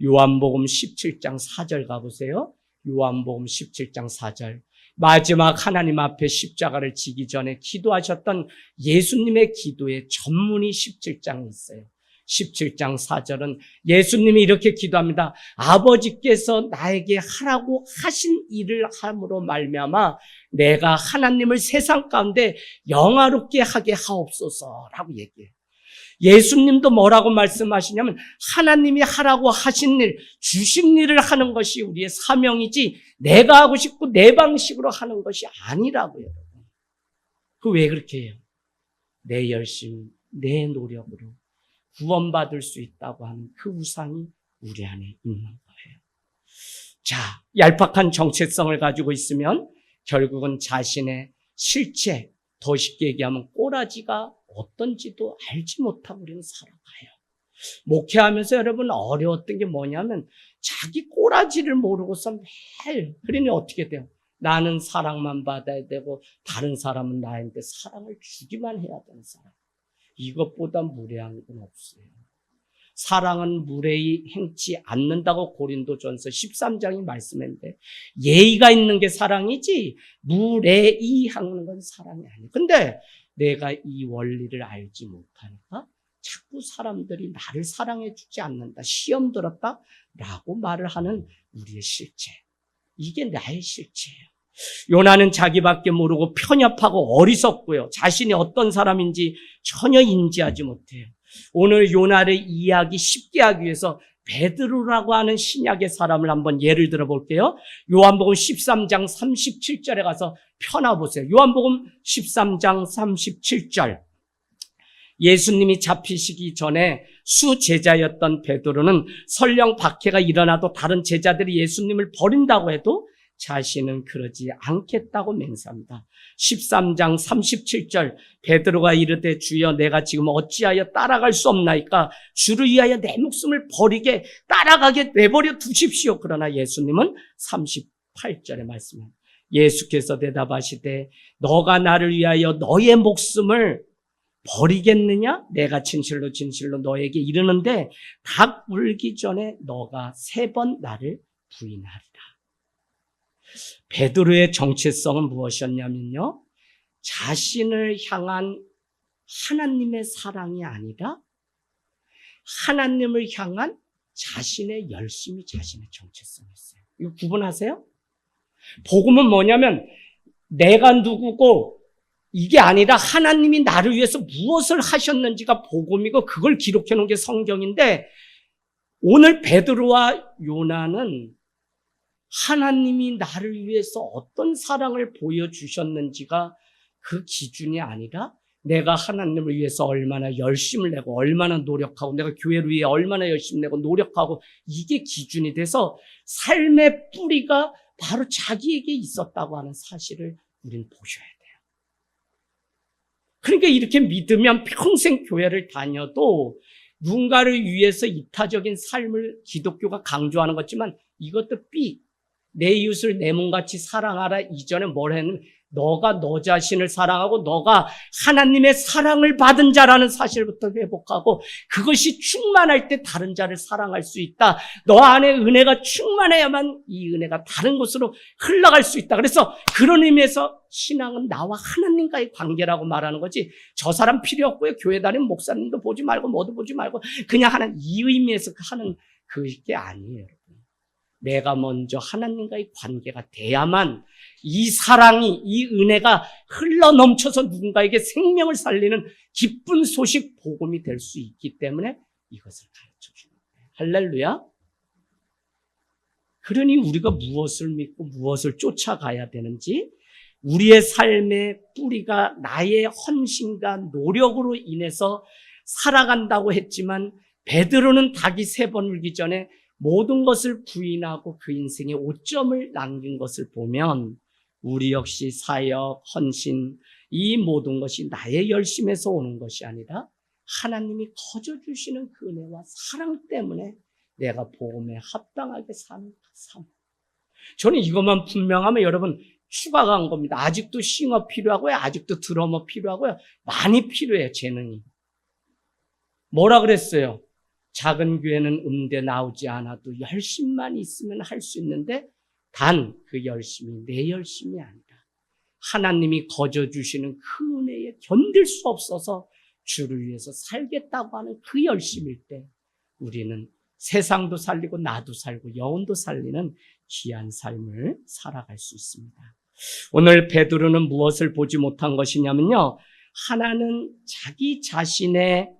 요한복음 17장 4절 가보세요. 요한복음 17장 4절. 마지막 하나님 앞에 십자가를 지기 전에 기도하셨던 예수님의 기도의 전문이 17장에 있어요. 17장 4절은 예수님이 이렇게 기도합니다. 아버지께서 나에게 하라고 하신 일을 함으로 말미암아 내가 하나님을 세상 가운데 영화롭게 하게 하옵소서라고 얘기해요. 예수님도 뭐라고 말씀하시냐면 하나님이 하라고 하신 일, 주신 일을 하는 것이 우리의 사명이지 내가 하고 싶고 내 방식으로 하는 것이 아니라고요. 왜 그렇게 해요? 내 열심, 내 노력으로 구원받을 수 있다고 하는 그 우상이 우리 안에 있는 거예요. 자, 얄팍한 정체성을 가지고 있으면 결국은 자신의 실체, 더 쉽게 얘기하면 꼬라지가 어떤지도 알지 못하고 우리는 살아가요. 목회하면서 여러분 어려웠던 게 뭐냐면 자기 꼬라지를 모르고서 매일 그러니 어떻게 돼요? 나는 사랑만 받아야 되고 다른 사람은 나한테 사랑을 주기만 해야 되는 사람. 이것보다 무례한 건 없어요. 사랑은 무례히 행치 않는다고 고린도전서 13장이 말씀했는데 예의가 있는 게 사랑이지 무례히 하는 건 사랑이 아니에요. 근데 내가 이 원리를 알지 못하니까 자꾸 사람들이 나를 사랑해 주지 않는다. 시험 들었다? 라고 말을 하는 우리의 실체. 이게 나의 실체예요. 요나는 자기밖에 모르고 편협하고 어리석고요. 자신이 어떤 사람인지 전혀 인지하지 못해요. 오늘 요나를 이해하기 쉽게 하기 위해서 베드로라고 하는 신약의 사람을 한번 예를 들어 볼게요. 요한복음 13장 37절에 가서 펴놔보세요. 요한복음 13장 37절. 예수님이 잡히시기 전에 수제자였던 베드로는 설령 박해가 일어나도 다른 제자들이 예수님을 버린다고 해도 자신은 그러지 않겠다고 맹세합니다. 13장 37절 베드로가 이르되 주여 내가 지금 어찌하여 따라갈 수 없나이까 주를 위하여 내 목숨을 버리게 따라가게 내버려 두십시오. 그러나 예수님은 38절에 말씀합니다. 예수께서 대답하시되 너가 나를 위하여 너의 목숨을 버리겠느냐? 내가 진실로 진실로 너에게 이르는데 닭 울기 전에 너가 3번 나를 부인하리라. 베드로의 정체성은 무엇이었냐면요. 자신을 향한 하나님의 사랑이 아니라 하나님을 향한 자신의 열심이 자신의 정체성이었어요. 이거 구분하세요? 복음은 뭐냐면 내가 누구고 이게 아니라 하나님이 나를 위해서 무엇을 하셨는지가 복음이고 그걸 기록해 놓은 게 성경인데 오늘 베드로와 요나는 하나님이 나를 위해서 어떤 사랑을 보여주셨는지가 그 기준이 아니라 내가 하나님을 위해서 얼마나 열심을 내고 얼마나 노력하고 내가 교회를 위해 얼마나 열심히 내고 노력하고 이게 기준이 돼서 삶의 뿌리가 바로 자기에게 있었다고 하는 사실을 우리는 보셔야 돼요. 그러니까 이렇게 믿으면 평생 교회를 다녀도 누군가를 위해서 이타적인 삶을 기독교가 강조하는 거지만 이것도 내 이웃을 내 몸같이 사랑하라 이전에 뭘 했냐면 너가 너 자신을 사랑하고 너가 하나님의 사랑을 받은 자라는 사실부터 회복하고 그것이 충만할 때 다른 자를 사랑할 수 있다. 너 안에 은혜가 충만해야만 이 은혜가 다른 곳으로 흘러갈 수 있다. 그래서 그런 의미에서 신앙은 나와 하나님과의 관계라고 말하는 거지 저 사람 필요 없고요. 교회 다니는 목사님도 보지 말고 뭐도 보지 말고 그냥 하는 이 의미에서 하는 그게 아니에요. 여러분. 내가 먼저 하나님과의 관계가 돼야만 이 사랑이 이 은혜가 흘러넘쳐서 누군가에게 생명을 살리는 기쁜 소식 복음이 될 수 있기 때문에 이것을 가르쳐 주는 거예요. 할렐루야. 그러니 우리가 무엇을 믿고 무엇을 쫓아가야 되는지 우리의 삶의 뿌리가 나의 헌신과 노력으로 인해서 살아간다고 했지만 베드로는 닭이 3번 울기 전에 모든 것을 부인하고 그 인생에 5점을 남긴 것을 보면 우리 역시 사역, 헌신, 이 모든 것이 나의 열심에서 오는 것이 아니라 하나님이 거저 주시는 그 은혜와 사랑 때문에 내가 복음에 합당하게 사는 삶. 저는 이것만 분명하면 여러분 추가가 한 겁니다. 아직도 싱어 필요하고요. 아직도 드러머 필요하고요. 많이 필요해요. 재능이. 뭐라 그랬어요? 작은 교회는 음대 나오지 않아도 열심만 있으면 할 수 있는데 단 그 열심이 내 열심이 아니라 하나님이 거저 주시는 그 은혜에 견딜 수 없어서 주를 위해서 살겠다고 하는 그 열심일 때 우리는 세상도 살리고 나도 살고 영혼도 살리는 귀한 삶을 살아갈 수 있습니다. 오늘 베드로는 무엇을 보지 못한 것이냐면요. 하나는 자기 자신의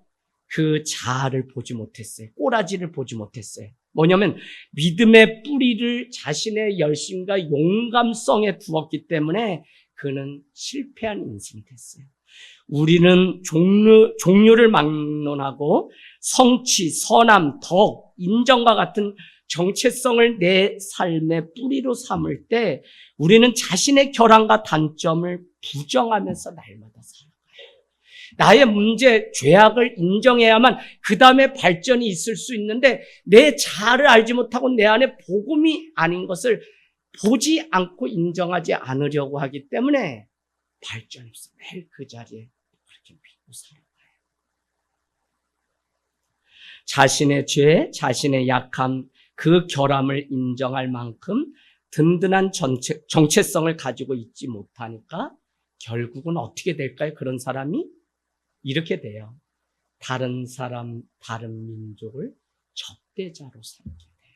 그 자아를 보지 못했어요. 꼬라지를 보지 못했어요. 뭐냐면 믿음의 뿌리를 자신의 열심과 용감성에 두었기 때문에 그는 실패한 인생이 됐어요. 우리는 종류를 막론하고 성취, 선함, 덕, 인정과 같은 정체성을 내 삶의 뿌리로 삼을 때 우리는 자신의 결함과 단점을 부정하면서 날마다 살아가요. 나의 문제, 죄악을 인정해야만 그 다음에 발전이 있을 수 있는데 내 자아를 알지 못하고 내 안에 복음이 아닌 것을 보지 않고 인정하지 않으려고 하기 때문에 발전이 없어요. 매일 그 자리에 그렇게 믿고 살아가요. 자신의 죄, 자신의 약함, 그 결함을 인정할 만큼 든든한 정체성을 가지고 있지 못하니까 결국은 어떻게 될까요? 그런 사람이 이렇게 돼요. 다른 사람, 다른 민족을 적대자로 삼게 돼요.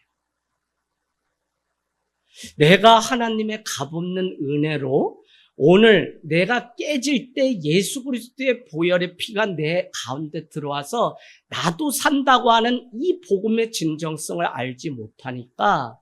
내가 하나님의 값없는 은혜로 오늘 내가 깨질 때 예수 그리스도의 보혈의 피가 내 가운데 들어와서 나도 산다고 하는 이 복음의 진정성을 알지 못하니까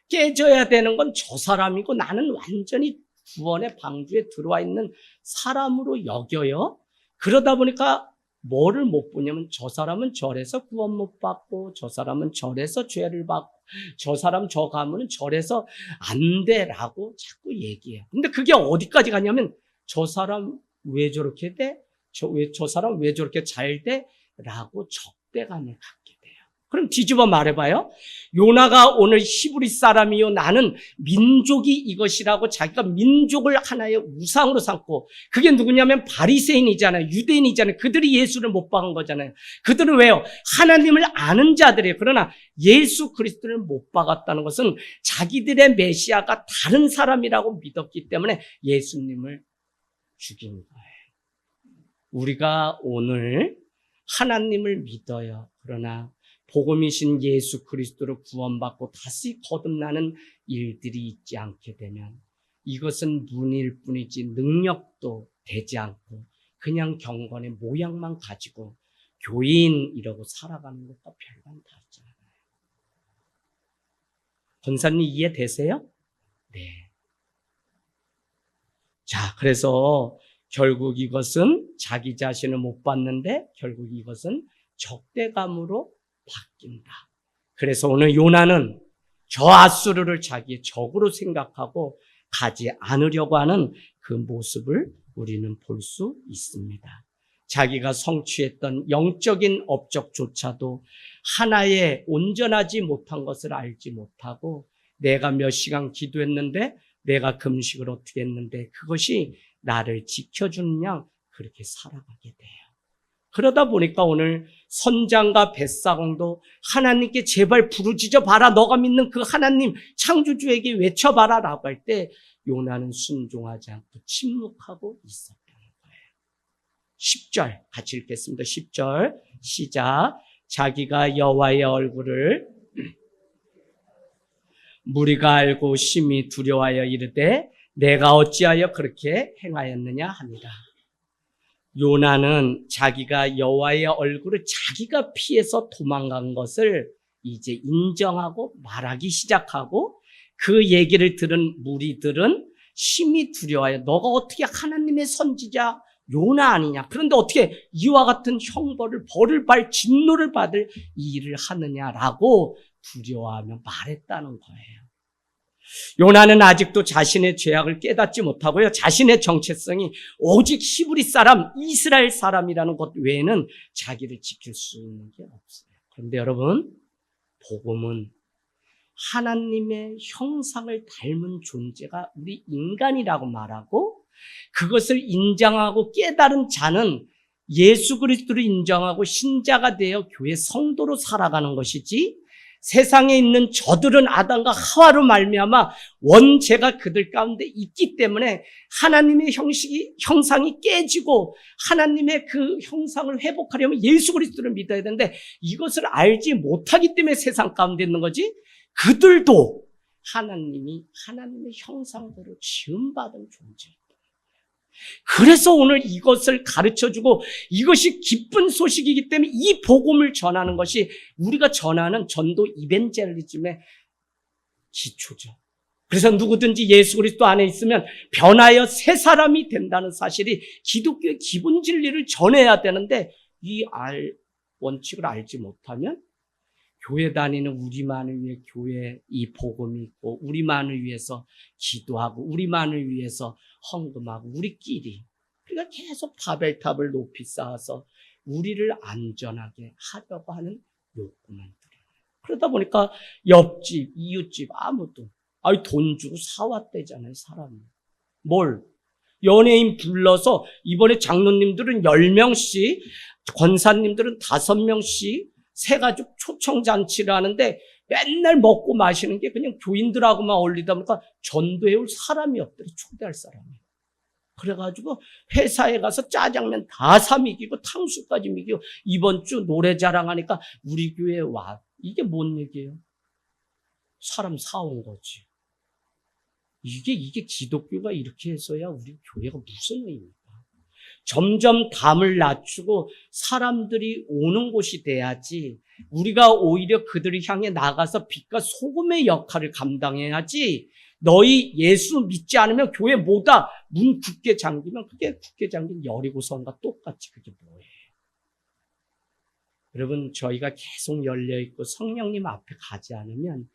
깨져야 되는 건 저 사람이고 나는 완전히 구원의 방주에 들어와 있는 사람으로 여겨요. 그러다 보니까 뭐를 못 보냐면 저 사람은 저래서 구원 못 받고 저 사람은 저래서 죄를 받고 저 사람 저 가문은 저래서 안 돼라고 자꾸 얘기해요. 근데 그게 어디까지 가냐면 저 사람 왜 저렇게 돼? 저 사람 왜 저렇게 잘 돼? 라고 적대감을 갖게 돼요. 그럼 뒤집어 말해봐요. 요나가 오늘 히브리 사람이요 나는 민족이 이것이라고 자기가 민족을 하나의 우상으로 삼고 그게 누구냐면 바리새인이잖아요. 유대인이잖아요. 그들이 예수를 못 박은 거잖아요. 그들은 왜요? 하나님을 아는 자들이에요. 그러나 예수 그리스도를 못 박았다는 것은 자기들의 메시아가 다른 사람이라고 믿었기 때문에 예수님을 죽인 거예요. 우리가 오늘 하나님을 믿어요. 그러나 복음이신 예수 그리스도로 구원받고 다시 거듭나는 일들이 있지 않게 되면 이것은 문일 뿐이지 능력도 되지 않고 그냥 경건의 모양만 가지고 교인 이러고 살아가는 것과 별반 다르지 않아요. 권사님 이해되세요? 네. 자, 그래서 결국 이것은 자기 자신을 못 봤는데 결국 이것은 적대감으로 바뀐다. 그래서 오늘 요나는 저 아수르를 자기의 적으로 생각하고 가지 않으려고 하는 그 모습을 우리는 볼 수 있습니다. 자기가 성취했던 영적인 업적조차도 하나의 온전하지 못한 것을 알지 못하고 내가 몇 시간 기도했는데 내가 금식을 어떻게 했는데 그것이 나를 지켜주느냐, 그렇게 살아가게 돼요. 그러다 보니까 오늘 선장과 벳사공도 하나님께 제발 부르짖어 봐라, 너가 믿는 그 하나님 창조주에게 외쳐봐라 라고 할 때 요나는 순종하지 않고 침묵하고 있었다는 거예요. 10절 같이 읽겠습니다. 10절 시작. 자기가 여호와의 얼굴을 무리가 알고 심히 두려워하여 이르되 내가 어찌하여 그렇게 행하였느냐 합니다. 요나는 자기가 여호와의 얼굴을 자기가 피해서 도망간 것을 이제 인정하고 말하기 시작하고, 그 얘기를 들은 무리들은 심히 두려워하여 너가 어떻게 하나님의 선지자 요나 아니냐, 그런데 어떻게 이와 같은 형벌을, 벌을 받을, 진노를 받을 이 일을 하느냐라고 두려워하며 말했다는 거예요. 요나는 아직도 자신의 죄악을 깨닫지 못하고요, 자신의 정체성이 오직 히브리 사람, 이스라엘 사람이라는 것 외에는 자기를 지킬 수 있는 게 없어요. 그런데 여러분, 복음은 하나님의 형상을 닮은 존재가 우리 인간이라고 말하고, 그것을 인정하고 깨달은 자는 예수 그리스도를 인정하고 신자가 되어 교회 성도로 살아가는 것이지, 세상에 있는 저들은 아담과 하와로 말미암아 원죄가 그들 가운데 있기 때문에 하나님의 형상이 깨지고 하나님의 그 형상을 회복하려면 예수 그리스도를 믿어야 되는데, 이것을 알지 못하기 때문에 세상 가운데 있는 거지, 그들도 하나님의 형상대로 지음받은 존재입니다. 그래서 오늘 이것을 가르쳐주고, 이것이 기쁜 소식이기 때문에 이 복음을 전하는 것이 우리가 전하는 전도 이벤젤리즘의 기초죠. 그래서 누구든지 예수 그리스도 안에 있으면 변하여 새 사람이 된다는 사실이 기독교의 기본 진리를 전해야 되는데, 이 원칙을 알지 못하면 교회 다니는 우리만을 위해 교회에 이 복음이 있고, 우리만을 위해서 기도하고, 우리만을 위해서 헌금하고, 우리끼리, 그러니까 계속 바벨탑을 높이 쌓아서 우리를 안전하게 하려고 하는 욕구만 들어요. 그러다 보니까 옆집, 이웃집 아무도 돈 주고 사왔대잖아요, 사람이. 뭘? 연예인 불러서, 이번에 장로님들은 10명씩, 권사님들은 5명씩 새가족 초청잔치를 하는데 맨날 먹고 마시는 게 그냥 교인들하고만 어울리다 보니까 전도해올 사람이 없더래, 초대할 사람이. 그래가지고 회사에 가서 짜장면 다 사 먹이고 탕수까지 먹이고, 이번 주 노래 자랑하니까 우리 교회에 와. 이게 뭔 얘기예요? 사람 사온 거지. 이게 기독교가 이렇게 해서야 우리 교회가 무슨 의미입니까? 점점 담을 낮추고 사람들이 오는 곳이 돼야지, 우리가 오히려 그들을 향해 나가서 빛과 소금의 역할을 감당해야지, 너희 예수 믿지 않으면 교회 뭐다, 문 굳게 잠기면 그게 굳게 잠긴 여리고성과 똑같이 그게 뭐예요? 여러분, 저희가 계속 열려있고 성령님 앞에 가지 않으면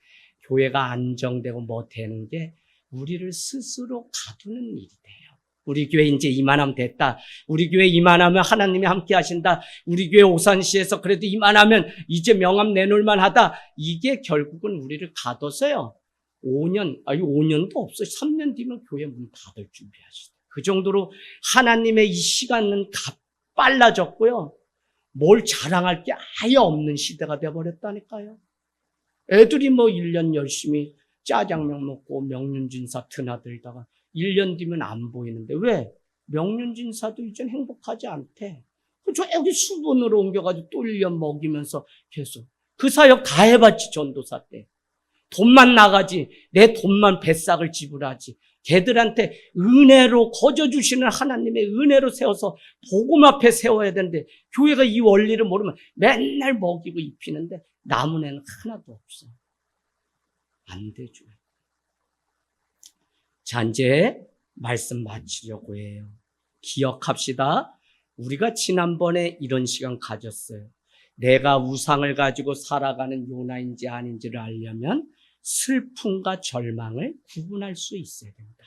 교회가 안정되고 뭐 되는 게 우리를 스스로 가두는 일이 돼요. 우리 교회 이제 이만하면 됐다. 우리 교회 이만하면 하나님이 함께 하신다. 우리 교회 오산시에서 그래도 이만하면 이제 명함 내놓을만 하다. 이게 결국은 우리를 가둬서요, 5년도 없어. 3년 뒤면 교회 문 닫을 준비하시다. 그 정도로 하나님의 이 시간은 빨라졌고요, 뭘 자랑할 게 아예 없는 시대가 되어버렸다니까요. 애들이 1년 열심히 짜장면 먹고 명륜진사 드나들다가 1년 뒤면 안 보이는데, 왜? 명륜진사도 이젠 행복하지 않대. 저 여기 수본으로 옮겨가지고 또 1년 먹이면서 계속 그 사역 다 해봤지. 전도사 때 돈만 나가지, 내 돈만 뱃삭을 지불하지. 걔들한테 은혜로 거저주시는 하나님의 은혜로 세워서 복음 앞에 세워야 되는데, 교회가 이 원리를 모르면 맨날 먹이고 입히는데 남은 애는 하나도 없어. 안 되죠. 자, 이제 말씀 마치려고 해요. 기억합시다. 우리가 지난번에 이런 시간 가졌어요. 내가 우상을 가지고 살아가는 요나인지 아닌지를 알려면 슬픔과 절망을 구분할 수 있어야 됩니다.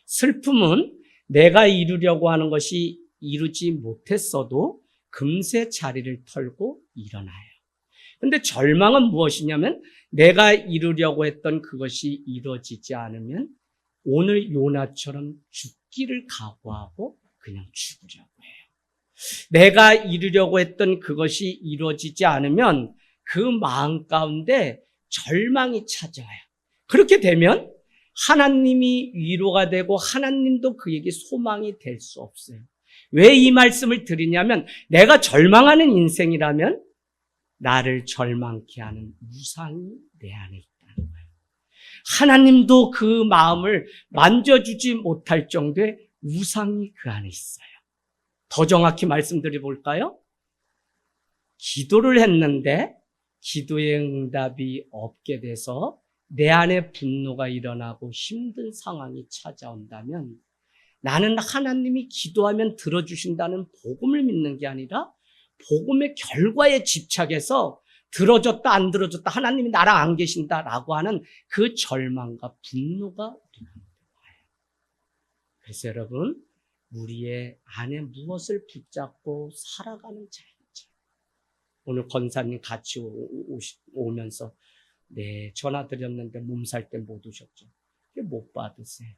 슬픔은 내가 이루려고 하는 것이 이루지 못했어도 금세 자리를 털고 일어나요. 근데 절망은 무엇이냐면 내가 이루려고 했던 그것이 이루어지지 않으면 오늘 요나처럼 죽기를 각오하고 그냥 죽으려고 해요. 내가 이루려고 했던 그것이 이루어지지 않으면 그 마음 가운데 절망이 찾아와요. 그렇게 되면 하나님이 위로가 되고 하나님도 그에게 소망이 될 수 없어요. 왜 이 말씀을 드리냐면 내가 절망하는 인생이라면 나를 절망케 하는 우상이 내 안에 있다는 거예요. 하나님도 그 마음을 만져주지 못할 정도의 우상이 그 안에 있어요. 더 정확히 말씀드려볼까요? 기도를 했는데 기도의 응답이 없게 돼서 내 안에 분노가 일어나고 힘든 상황이 찾아온다면 나는 하나님이 기도하면 들어주신다는 복음을 믿는 게 아니라 복음의 결과에 집착해서 들어줬다 안 들어줬다 하나님이 나랑 안 계신다라고 하는 그 절망과 분노가 우리가 와요. 그래서 여러분 우리의 안에 무엇을 붙잡고 살아가는 자인지 오늘 권사님 같이 오면서 네 전화 드렸는데 몸살 때 못 오셨죠. 못 받으세요.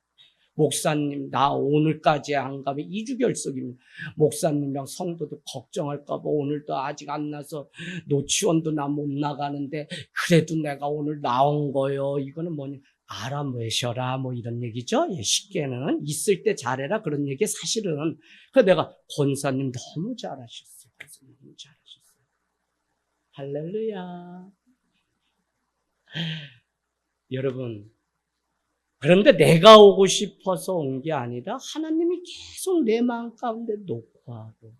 목사님 나 오늘까지 안 가면 2주 결석입니다. 목사님이랑 성도도 걱정할까 봐 오늘도 아직 안 나서 노치원도 나 못 나가는데 그래도 내가 오늘 나온 거요. 이거는 뭐냐 알아매셔라 뭐 이런 얘기죠. 예, 쉽게는 있을 때 잘해라 그런 얘기 사실은. 그래서 내가 권사님 너무 잘하셨어요. 너무 잘하셨어요. 할렐루야. 여러분 그런데 내가 오고 싶어서 온 게 아니라 하나님이 계속 내 마음 가운데 녹화하고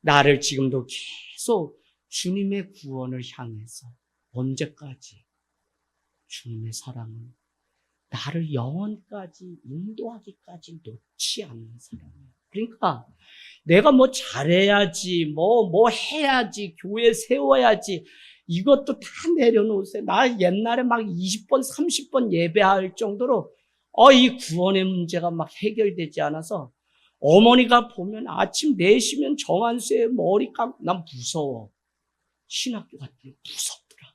나를 지금도 계속 주님의 구원을 향해서 언제까지 주님의 사랑은 나를 영원까지 인도하기까지 놓지 않는 사람이에요. 그러니까 내가 뭐 잘해야지 뭐 해야지 교회 세워야지 이것도 다 내려놓으세요. 나 옛날에 막 20번 30번 예배할 정도로 이 구원의 문제가 막 해결되지 않아서 어머니가 보면 아침 4시면 정한수의 머리 감고 난 무서워. 신학교 갔더니 무섭더라.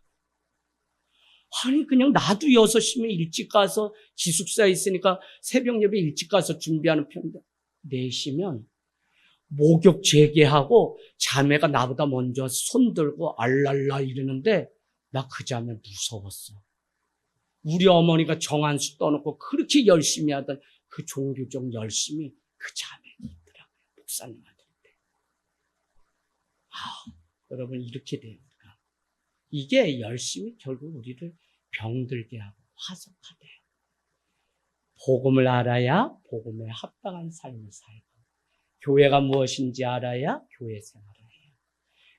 아니 그냥 나도 6시면 일찍 가서 기숙사에 있으니까 새벽 예배 일찍 가서 준비하는 편인데 4시면 목욕 재개하고 자매가 나보다 먼저 손 들고 알랄라 이러는데 나 그 자매 무서웠어. 우리 어머니가 정한수 떠놓고 그렇게 열심히 하던 그 종교적 열심이 그 자매가 있더라고요. 목사님 아들인데. 여러분 이렇게 됩니까? 이게 열심히 결국 우리를 병들게 하고 화석하게 해요. 복음을 알아야 복음에 합당한 삶을 살고 교회가 무엇인지 알아야 교회 생활을 해요.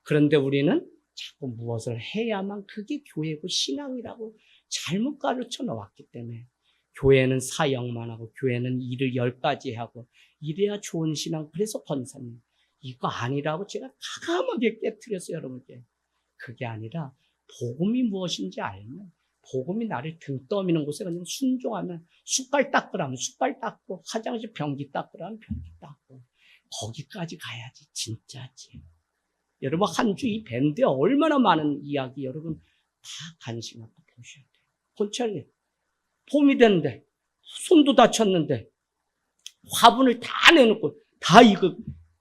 그런데 우리는 자꾸 무엇을 해야만 그게 교회고 신앙이라고 잘못 가르쳐 놓았기 때문에 교회는 사역만 하고 교회는 일을 10가지 하고 이래야 좋은 신앙. 그래서 권사님 이거 아니라고 제가 과감하게 깨트려서 여러분께 그게 아니라 복음이 무엇인지 알면 복음이 나를 등 떠미는 곳에 그냥 순종하면 숟갈 닦으라면 숟갈 닦고 화장실 변기 닦으라면 변기 닦고 거기까지 가야지 진짜지. 여러분 한 주 이 밴드에 얼마나 많은 이야기 여러분 다 관심 갖고 보셔야 돼요. 권찰님 봄이 됐는데 손도 다쳤는데 화분을 다 내놓고 다 이거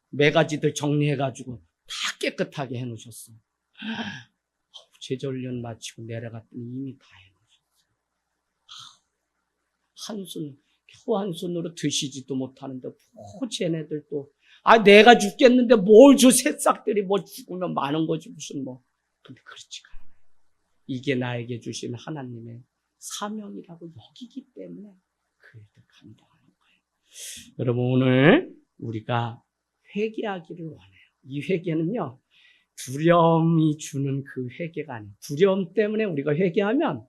매가지들 정리해가지고 다 깨끗하게 해놓으셨어. 제자훈련 마치고 내려갔더니 이미 다 해놓으셨어. 겨우 한 손으로 드시지도 못하는데 뭐 쟤네들 또 내가 죽겠는데 뭘 저 새싹들이 뭐 죽으면 많은 거지 무슨 뭐. 근데 그렇지가 않아요. 이게 나에게 주신 하나님의 사명이라고 여기기 때문에 그 일을 감당하는 거예요. 여러분 오늘 우리가 회개하기를 원해요. 이 회개는요 두려움이 주는 그 회개가 아니에요. 두려움 때문에 우리가 회개하면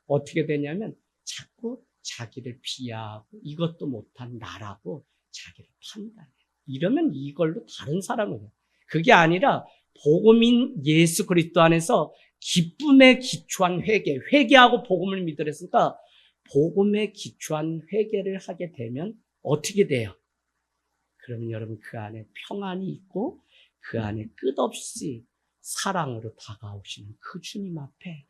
어떻게 되냐면 자꾸 자기를 비하하고 이것도 못한 나라고 자기를 판단해요. 이러면 이걸로 다른 사람을 해요. 그게 아니라 복음인 예수 그리스도 안에서 기쁨에 기초한 회개, 회개하고 복음을 믿으랬으니까 복음에 기초한 회개를 하게 되면 어떻게 돼요? 그러면 여러분 그 안에 평안이 있고 그 안에 끝없이 사랑으로 다가오시는 그 주님 앞에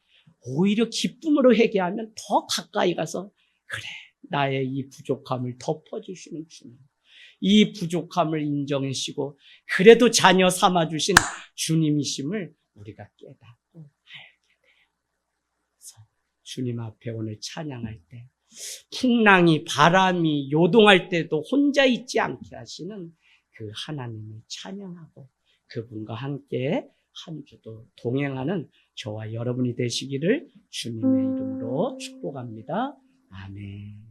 오히려 기쁨으로 회개하면 더 가까이 가서 그래 나의 이 부족함을 덮어주시는 주님. 이 부족함을 인정하시고 그래도 자녀 삼아주신 주님이심을 우리가 깨닫고 알게 돼요. 그래서 주님 앞에 오늘 찬양할 때 풍랑이 바람이 요동할 때도 혼자 있지 않게 하시는 그 하나님을 찬양하고 그분과 함께 한 주도 동행하는 저와 여러분이 되시기를 주님의 이름으로 축복합니다. 아멘.